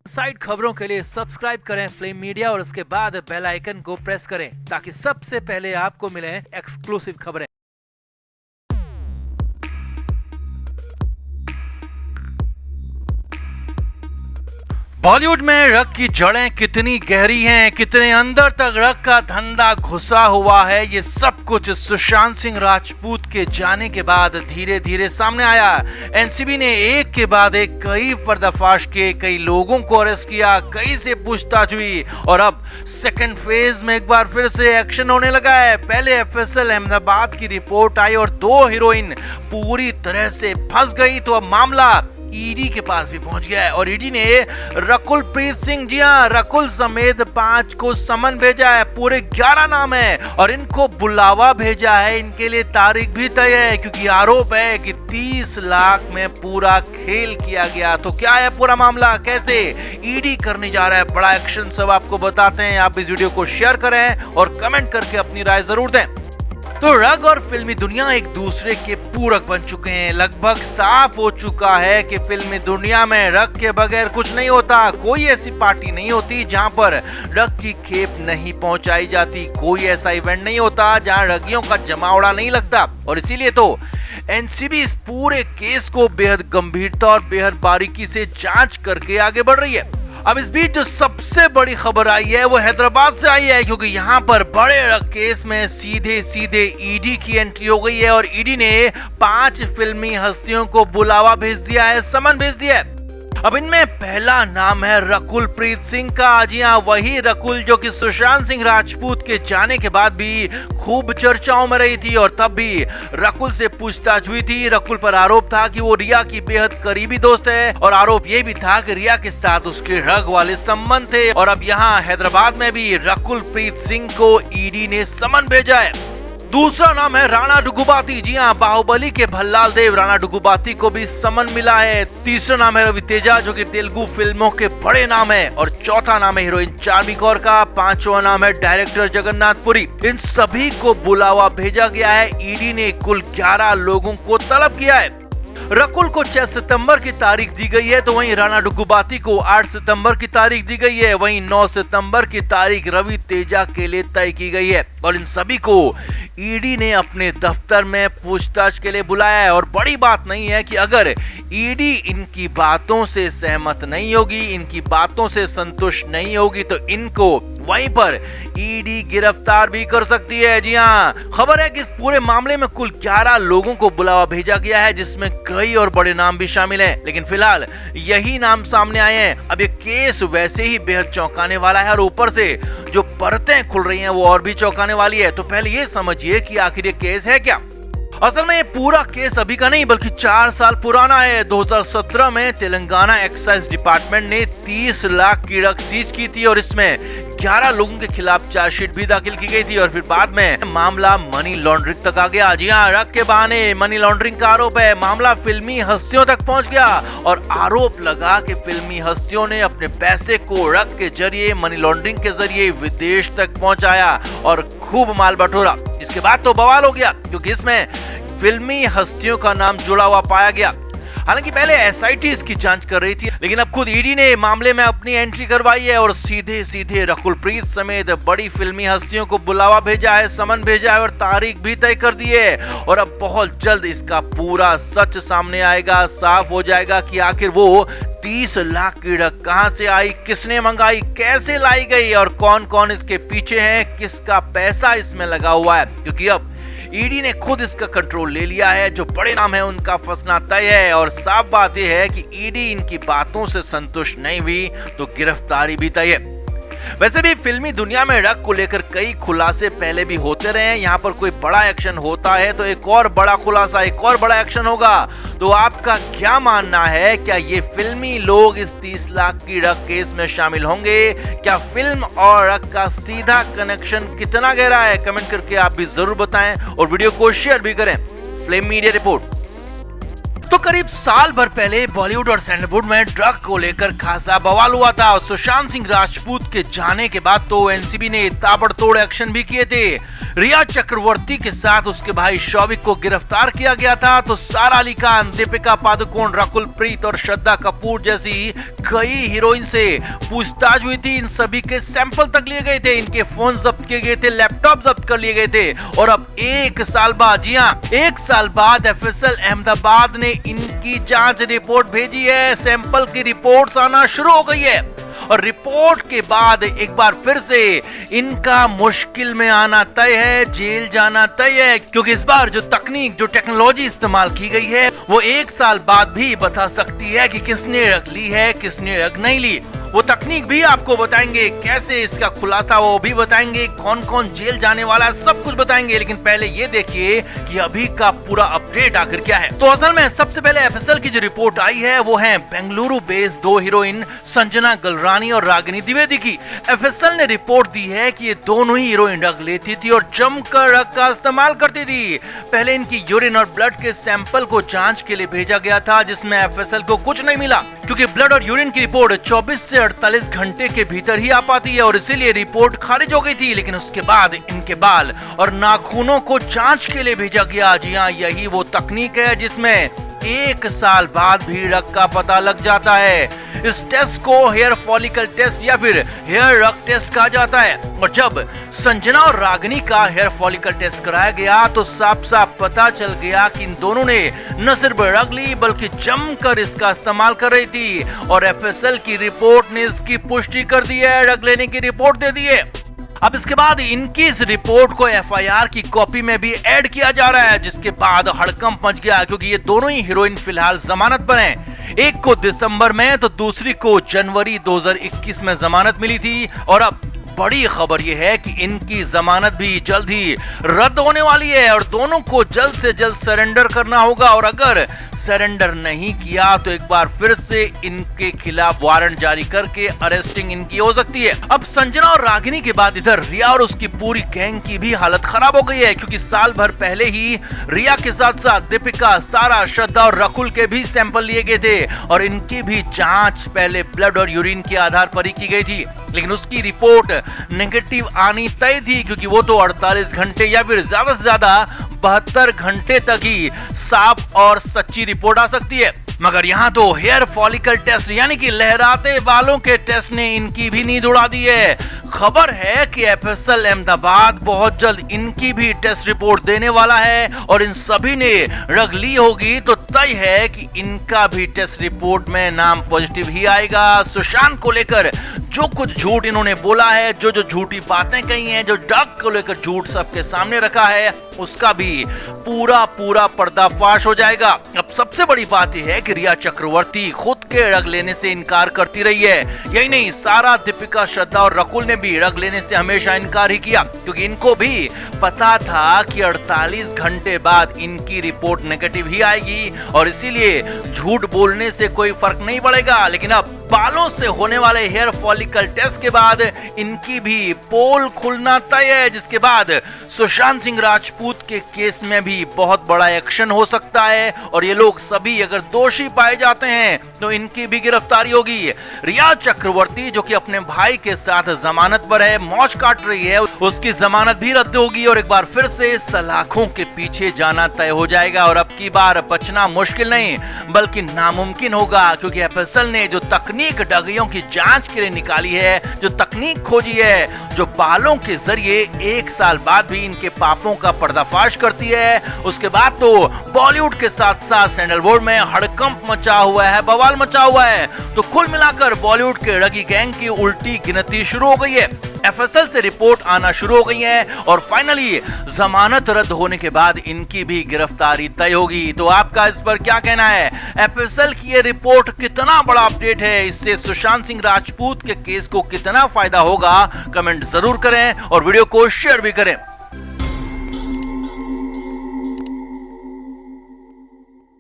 Side खबरों के लिए सब्सक्राइब करें फ्लेम मीडिया और उसके बाद बेल आइकन को प्रेस करें ताकि सबसे पहले आपको मिले एक्सक्लूसिव खबरें। बॉलीवुड में रग की जड़ें कितनी गहरी हैं, कितने अंदर तक रग का धंधा घुसा हुआ है, ये सब कुछ सुशांत सिंह राजपूत के जाने के बाद धीरे धीरे सामने आया। एनसीबी ने एक के बाद एक कई पर्दाफाश किए, कई लोगों को अरेस्ट किया, कई से पूछताछ हुई और अब सेकंड फेज में एक बार फिर से एक्शन होने लगा है। पहले एफएसएल अहमदाबाद की रिपोर्ट आई और 2 हीरोइन पूरी तरह से फंस गई, तो अब मामला ईडी के पास भी पहुंच गया है और ईडी ने रकुल प्रीत सिंह, जी हां, रकुल समेत 5 को समन भेजा है। पूरे 11 नाम है और इनको बुलावा भेजा है। इनके लिए तारीख भी तय है क्योंकि आरोप है कि 30 लाख में पूरा खेल किया गया। तो क्या है पूरा मामला, कैसे ईडी करने जा रहा है बड़ा एक्शन, सब आपको बताते हैं। आप इस वीडियो को शेयर करें और कमेंट करके अपनी राय जरूर दें। तो रग और फिल्मी दुनिया एक दूसरे के पूरक बन चुके हैं। लगभग साफ हो चुका है कि फिल्मी दुनिया में रग के बगैर कुछ नहीं होता। कोई ऐसी पार्टी नहीं होती जहां पर रग की खेप नहीं पहुंचाई जाती। कोई ऐसा इवेंट नहीं होता जहां रगियों का जमावड़ा नहीं लगता। और इसीलिए तो एनसीबी इस पूरे केस को बेहद गंभीरता और बेहद बारीकी से जांच करके आगे बढ़ रही है। अब इस बीच जो सबसे बड़ी खबर आई है वो हैदराबाद से आई है क्योंकि यहाँ पर बड़े केस में सीधे सीधे ईडी की एंट्री हो गई है और ईडी ने 5 फिल्मी हस्तियों को बुलावा भेज दिया है, समन भेज दिया है। अब इनमें पहला नाम है रकुल प्रीत सिंह का। जी हां, वही रकुल जो कि सुशांत सिंह राजपूत के जाने के बाद भी खूब चर्चाओं में रही थी और तब भी रकुल से पूछताछ हुई थी। रकुल पर आरोप था कि वो रिया की बेहद करीबी दोस्त है और आरोप ये भी था कि रिया के साथ उसके रग वाले संबंध थे। और अब यहाँ हैदराबाद में भी रकुल प्रीत सिंह को ईडी ने समन भेजा है। दूसरा नाम है राणा डुगुबाती। जी हां, बाहुबली के भल्लाल देव राणा डुगुबाती को भी समन मिला है। तीसरा नाम है रवि तेजा जो कि तेलुगु फिल्मों के बड़े नाम है और चौथा नाम है हीरोइन चार्मी कौर का। 5वां नाम है डायरेक्टर जगन्नाथ पुरी। इन सभी को बुलावा भेजा गया है। ईडी ने कुल 11 लोगों को तलब किया है। रकुल को 6 सितंबर की तारीख दी गई है तो वहीं राणा डुगुबाती को 8 सितंबर की तारीख दी गई है। वहीं 9 सितंबर की तारीख रवि तेजा के लिए तय की गई है और इन सभी को ईडी ने अपने दफ्तर में पूछताछ के लिए बुलाया है। और बड़ी बात नहीं है कि अगर ईडी इनकी बातों से सहमत नहीं होगी, इनकी बातों से संतुष्ट नहीं होगी तो इनको वहीं पर ईडी गिरफ्तार भी कर सकती है। जी हां, खबर है कि इस पूरे मामले में कुल 11 लोगों को बुलावा भेजा गया है जिसमें कई और बड़े नाम भी शामिल हैं, लेकिन फिलहाल यही नाम सामने आए हैं। अब ये केस वैसे ही बेहद चौंकाने वाला है और ऊपर से जो परतें खुल रही हैं वो और भी चौंकाने वाली है। तो पहले ये समझिए कि आखिर ये केस है क्या। असल में ये पूरा केस अभी का नहीं बल्कि 4 साल पुराना है। 2017 में तेलंगाना एक्साइज डिपार्टमेंट ने 30 लाख की रग सीज की थी और इसमें 11 लोगों के खिलाफ चार्जशीट भी दाखिल की गई थी और फिर बाद में मामला मनी लॉन्ड्रिंग तक आ गया। जी हाँ, रग के बहाने मनी लॉन्ड्रिंग का आरोप है। मामला फिल्मी हस्तियों तक पहुंच गया और आरोप लगा कि फिल्मी हस्तियों ने अपने पैसे को रग के जरिए, मनी लॉन्ड्रिंग के जरिए विदेश तक पहुंचाया और खूब माल बटोरा। इसके बाद तो बवाल हो गया क्योंकि इसमें फिल्मी हस्तियों का नाम जुड़ा हुआ पाया गया। हालांकि पहले एसआईटी इसकी जांच कर रही थी लेकिन अब खुद ईडी ने मामले में अपनी एंट्री करवाई है और सीधे सीधे रकुल प्रीत समेत बड़ी फिल्मी हस्तियों को बुलावा भेजा है, समन भेजा है और तारीख भी तय कर दी है। और अब बहुत जल्द इसका पूरा सच सामने आएगा, साफ हो जाएगा कि आखिर वो 30 लाख की रग कहां से आई, किसने मंगाई, कैसे लाई गई और कौन कौन इसके पीछे है, किसका पैसा इसमें लगा हुआ है। क्योंकि अब ईडी ने खुद इसका कंट्रोल ले लिया है। जो बड़े नाम है उनका फंसना तय है और साफ बात यह है कि ईडी इनकी बातों से संतुष्ट नहीं हुई तो गिरफ्तारी भी तय है। वैसे भी फिल्मी दुनिया में रग को लेकर कई खुलासे पहले भी होते रहे हैं। यहाँ पर कोई बड़ा एक्शन होता है तो एक और बड़ा खुलासा, एक और बड़ा एक्शन होगा। तो आपका क्या मानना है, क्या ये फिल्मी लोग इस 30 लाख की रग केस में शामिल होंगे? क्या फिल्म और रग का सीधा कनेक्शन कितना गहरा है? कमेंट करके आप भी जरूर बताएं और वीडियो को शेयर भी करें। Flame media report. तो करीब साल भर पहले बॉलीवुड और सैंडलवुड में ड्रग को लेकर खासा बवाल हुआ था और सुशांत सिंह राजपूत के जाने के बाद तो एनसीबी ने ताबड़तोड़ एक्शन भी किए थे। रिया चक्रवर्ती के साथ उसके भाई शौविक को गिरफ्तार किया गया था। तो सारा अली खान, दीपिका पादुकोण, रकुल प्रीत और श्रद्धा कपूर जैसी कई हीरोइन से पूछताछ हुई थी। इन सभी के सैंपल तक लिए गए थे, इनके फोन जब्त किए गए थे, लैपटॉप जब्त कर लिए गए थे। और अब एक साल बाद, जी हाँ, एक साल बाद एफएसएल अहमदाबाद ने इनकी जांच रिपोर्ट भेजी है। सैंपल की रिपोर्ट्स आना शुरू हो गई है और रिपोर्ट के बाद एक बार फिर से इनका मुश्किल में आना तय है, जेल जाना तय है, क्योंकि इस बार जो तकनीक, जो टेक्नोलॉजी इस्तेमाल की गई है वो एक साल बाद भी बता सकती है कि किसने रख ली है, किसने रख नहीं ली। वो तकनीक भी आपको बताएंगे, कैसे इसका खुलासा वो भी बताएंगे, कौन कौन जेल जाने वाला है, सब कुछ बताएंगे। लेकिन पहले ये देखिए कि अभी का पूरा अपडेट आखिर क्या है। तो असल में सबसे पहले एफएसएल की जो रिपोर्ट आई है वो है बेंगलुरु बेस्ड दो हीरोइन संजना गलरानी और रागिनी द्विवेदी की। एफएसएल ने रिपोर्ट दी है कि ये दोनों ही हीरोइन ड्रग लेती थी और जमकर ड्रग का इस्तेमाल करती थी। पहले इनकी यूरिन और ब्लड के सैंपल को जांच के लिए भेजा गया था, जिसमें एफएसएल को कुछ नहीं मिला, क्योंकि ब्लड और यूरिन की रिपोर्ट 24 से 48 घंटे के भीतर ही आ पाती है और इसीलिए रिपोर्ट खारिज हो गई थी। लेकिन उसके बाद इनके बाल और नाखूनों को जांच के लिए भेजा गया। जी हाँ, यही वो तकनीक है जिसमें एक साल बाद भी ड्रग का पता लग जाता है। इस टेस्ट को हेयर फॉलिकल टेस्ट या फिर हेयर ड्रग टेस्ट कहा जाता है। और जब संजना और रागिनी का हेयर फॉलिकल टेस्ट कराया गया तो साफ साफ पता चल गया कि इन दोनों ने न सिर्फ ड्रग ली बल्कि जमकर इसका इस्तेमाल कर रही थी। और एफएसएल की रिपोर्ट ने इसकी पुष्टि कर दी है, ड्रग लेने की रिपोर्ट दे दी है। अब इसके बाद इनकी इस रिपोर्ट को एफआईआर की कॉपी में भी ऐड किया जा रहा है, जिसके बाद हड़कंप मच गया, क्योंकि ये दोनों ही हीरोइन फिलहाल जमानत पर हैं। एक को दिसंबर में तो दूसरी को जनवरी 2021 में जमानत मिली थी। और अब बड़ी खबर यह है कि इनकी जमानत भी जल्द ही रद्द होने वाली है और दोनों को जल्द से जल्द सरेंडर करना होगा। और अगर सरेंडर नहीं किया तो एक बार फिर से इनके खिलाफ वारंट जारी करके अरेस्टिंग इनकी हो सकती है। अब संजना और रागिनी के बाद इधर रिया और उसकी पूरी गैंग की भी हालत खराब हो गई है, क्योंकि साल भर पहले ही रिया के साथ साथ दीपिका, सारा, श्रद्धा और रकुल के भी सैंपल लिए गए थे और इनकी भी जांच पहले ब्लड और यूरिन के आधार पर ही की गई थी। लेकिन उसकी रिपोर्ट नेगेटिव आनी तय थी, क्योंकि वो तो 48 घंटे या फिर ज्यादा से ज्यादा 72 घंटे तक ही साफ और सच्ची रिपोर्ट आ सकती है। मगर यहाँ तो हेयर फॉलिकल टेस्ट यानी कि लहराते बालों के टेस्ट ने इनकी भी नींद उड़ा दी है। खबर है कि एफएसएल अहमदाबाद बहुत जल्द इनकी भी टेस्ट रिपोर्ट देने वाला है और इन सभी ने ड्रग ली होगी तो तय है कि इनका भी टेस्ट रिपोर्ट में नाम पॉजिटिव ही आएगा। सुशांत को लेकर जो कुछ झूठ इन्होंने बोला है, जो जो झूठी बातें कही हैं, जो ड्रग को लेकर झूठ सबके सामने रखा है, उसका भी पूरा पूरा पर्दाफाश हो जाएगा। अब सबसे बड़ी बात यह है कि रिया चक्रवर्ती खुद के ड्रग लेने से इनकार करती रही है। यही नहीं, सारा, दीपिका, श्रद्धा और रकुल ने भी ड्रग लेने से हमेशा इनकार ही किया, क्योंकि इनको भी पता था कि 48 घंटे बाद इनकी रिपोर्ट नेगेटिव ही आएगी और इसीलिए झूठ बोलने से कोई फर्क नहीं पड़ेगा। लेकिन अब बालों से होने वाले हेयर फॉलिकल टेस्ट के बाद इनकी भी पोल खुलना तय है, जिसके बाद सुशांत सिंह राजपूत के केस में भी बहुत बड़ा एक्शन हो सकता है और ये लोग सभी अगर दोषी पाए जाते हैं तो इनकी भी गिरफ्तारी होगी। रिया चक्रवर्ती जो कि अपने भाई के साथ जमानत पर है, मौज काट रही है, उसकी जमानत भी रद्द होगी और एक बार फिर से सलाखों के पीछे जाना तय हो जाएगा। और अब की बार बचना मुश्किल नहीं बल्कि नामुमकिन होगा, क्योंकि एफएसएल ने जो तकनीक डगियों की जांच के लिए निकाली है, जो तकनीक खोजी है, जो बालों के जरिए एक साल बाद भी इनके पापों का पर्दाफाश करती है, उसके बाद तो बॉलीवुड के साथ साथ सैंडलवुड में हड़कंप मचा हुआ है, बवाल मचा हुआ है। तो कुल मिलाकर बॉलीवुड के रगी गैंग की उल्टी गिनती शुरू हो गई है। एफएसएल से रिपोर्ट आना शुरू हो गई है और फाइनली जमानत रद्द होने के बाद इनकी भी गिरफ्तारी तय होगी। तो आपका इस पर क्या कहना है? एफएसएल की ये रिपोर्ट कितना बड़ा अपडेट है? इससे सुशांत सिंह राजपूत के केस को कितना फायदा होगा? कमेंट जरूर करें और वीडियो को शेयर भी करें।